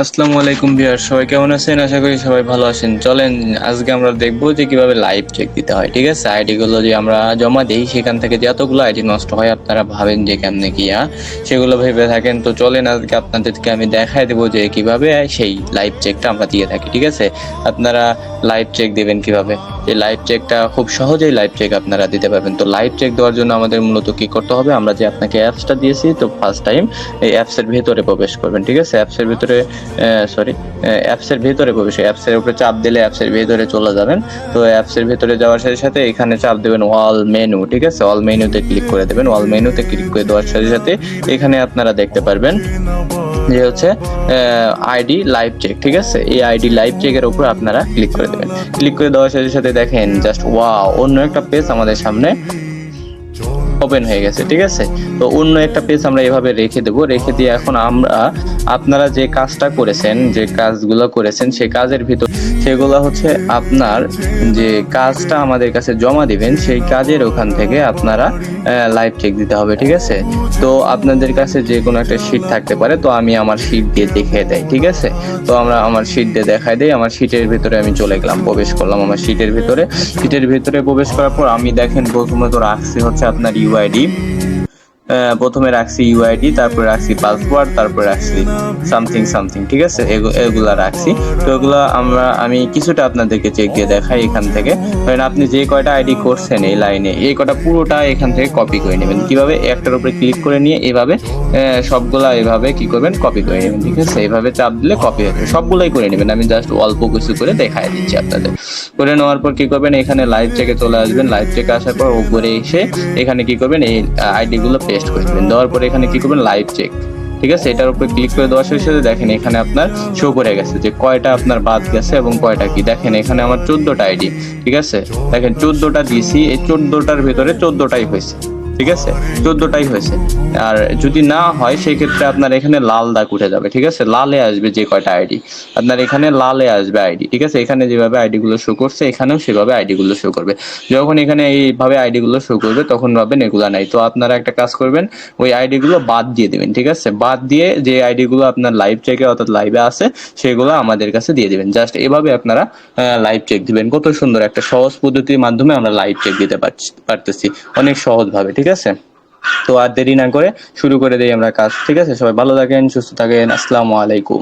আসসালামু আলাইকুম ভিউয়ার, সবাই কেমন আছেন? আশা করি সবাই ভালো আছেন। চলেন আজকে আমরা দেখবো যে কিভাবে লাইভ চেক দিতে হয়। ঠিক আছে, আইডি গুলো যে আমরা জমা দিই সেখান থেকে যে এতগুলো আইডি নষ্ট হয়, আপনারা ভাবেন যে কেমনে কি সেগুলো ভেবে থাকেন। তো চলেন আজকে আপনাদেরকে আমি দেখাই দেবো যে কিভাবে সেই লাইভ চেকটা আমরা দিয়ে থাকি। ঠিক আছে, আপনারা লাইভ চেক দিবেন কিভাবে। এই লাইভ চেকটা খুব সহজেই লাইভ চেক আপনারা দিতে পারবেন। তো লাইভ চেক দেওয়ার জন্য আমাদের মূলত কি করতে হবে, আমরা যে আপনাকে অ্যাপসটা দিয়েছি, তো ফার্স্ট টাইম এই অ্যাপসের ভিতরে প্রবেশ করবেন। ঠিক আছে, অ্যাপসের ভিতরে অ্যাপসের ভিতরে প্রবেশ, অ্যাপসের উপরে চাপ দিলে অ্যাপসের ভিতরে চলে যাবেন। তো অ্যাপসের ভিতরে যাওয়ার সাথে সাথে এখানে চাপ দেবেন অল মেনু। ঠিক আছে, অল মেনুতে ক্লিক করে দেবেন। অল মেনুতে ক্লিক করে দেওয়ার সাথে সাথে এখানে আপনারা দেখতে পারবেন যে হচ্ছে আইডি লাইভ চেক। ঠিক আছে, এই আইডি লাইভ চেকের উপর আপনারা ক্লিক করে দেবেন। ক্লিক করে দেওয়ার সাথে সাথে দেখেন জাস্ট ওয়াও, অন্য একটা পেজ আমাদের সামনে ওপেন হয়ে গেছে। ঠিক আছে, তো অন্য একটা পেজ আমরা এভাবে রেখে দেবো। রেখে দিয়ে এখন আমরা আপনারা যে কাজটা করেছেন, যে কাজগুলো করেছেন, সেই কাজের ভিতর সেগুলো হচ্ছে আপনার যে কাজটা আমাদের কাছে জমা দিবেন, সেই কাজের ওখান থেকে আপনারা লাইভ চেক দিতে হবে। ঠিক আছে, তো আপনাদের কাছে যে কোনো একটা শিট থাকতে পারে, তো আমি আমার শিট দিয়ে দেখিয়ে দেয়। ঠিক আছে, তো আমরা আমার শিট দিয়ে দেখাই দেই। আমার শিটের ভিতরে আমি চলে গেলাম, প্রবেশ করলাম আমার শিটের ভিতরে। শিটের ভিতরে প্রবেশ করার পর আমি দেখেন প্রথমে তো রাখছি হচ্ছে আপনার ইউআইডি। প্রথমে রাখছি ইউআইডি, তারপরে রাখছি পাসওয়ার্ড, তারপরে রাখছি সামথিং সামথিং। ঠিক আছে, এগুলা রাখছি। তো এগুলা আমি কিছুটা আপনাদেরকে চেক দিয়ে দেখাই। এখান থেকে ধরেন আপনি যে কয়টা আইডি করছেন এই লাইনে, এই কয়টা পুরোটা এখান থেকে কপি করে নেবেন। কিভাবে, একটার উপরে ক্লিক করে নিয়ে এভাবে সবগুলা এভাবে কি করবেন, কপি করে নেবেন। ঠিক আছে, এইভাবে চাপ দিলে কপি হয়ে যাবে, সবগুলাই করে নেবেন। আমি জাস্ট অল্প কিছু করে দেখাই দিচ্ছি আপনাদের। করে নেওয়ার পর কি করবেন, এখানে লাইভ চেকে চলে আসবেন। লাইভ চেকে আসার পর উপরে এসে এখানে কি করবেন, এই আইডি গুলো পেস্ট করে দেবেন। দেওয়ার পরে এখানে কি করবেন, লাইভ চেক। ঠিক আছে, এটার উপরে ক্লিক করে দেওয়ার সাথে সাথে দেখেন এখানে আপনার শো করে গেছে যে কয়টা আপনার বাদ গেছে এবং কয়টা কি। দেখেন এখানে আমার 14টা আইডি। ঠিক আছে, দেখেন 14টা দিছি, এই 14টার ভিতরে 14টাই হয়েছে। ঠিক আছে, 14টাই হয়েছে। আর যদি না হয় সেই ক্ষেত্রে আপনার এখানে লাল দাগ উঠে যাবে। ঠিক আছে, লালে আসবে যে কয়টা আইডি, আপনার এখানে লালে আসবে আইডি। ঠিক আছে, এখানে যেভাবে আইডি গুলো শো করছে এখানেও সেভাবে আইডি গুলো শো করবে। যখন এখানে এইভাবে আইডি গুলো শো করবে তখন ভাবেন এগুলা নাই। তো আপনারা একটা কাজ করবেন, ওই আইডি গুলো বাদ দিয়ে দিবেন। ঠিক আছে, বাদ দিয়ে যে আইডি গুলো আপনার লাইভ চেকে অর্থাৎ লাইভে আছে সেগুলো আমাদের কাছে দিয়ে দিবেন। জাস্ট এভাবে আপনারা লাইভ চেক দিবেন। কত সুন্দর একটা সহজ পদ্ধতির মাধ্যমে আমরা লাইভ চেক দিতে পারতেছি, অনেক সহজ ভাবে। ঠিক আছে, তো আর দেরি না করে শুরু করে দেই আমরা কাজ। ঠিক আছে, সবাই ভালো থাকেন, সুস্থ থাকেন। আসসালামু আলাইকুম।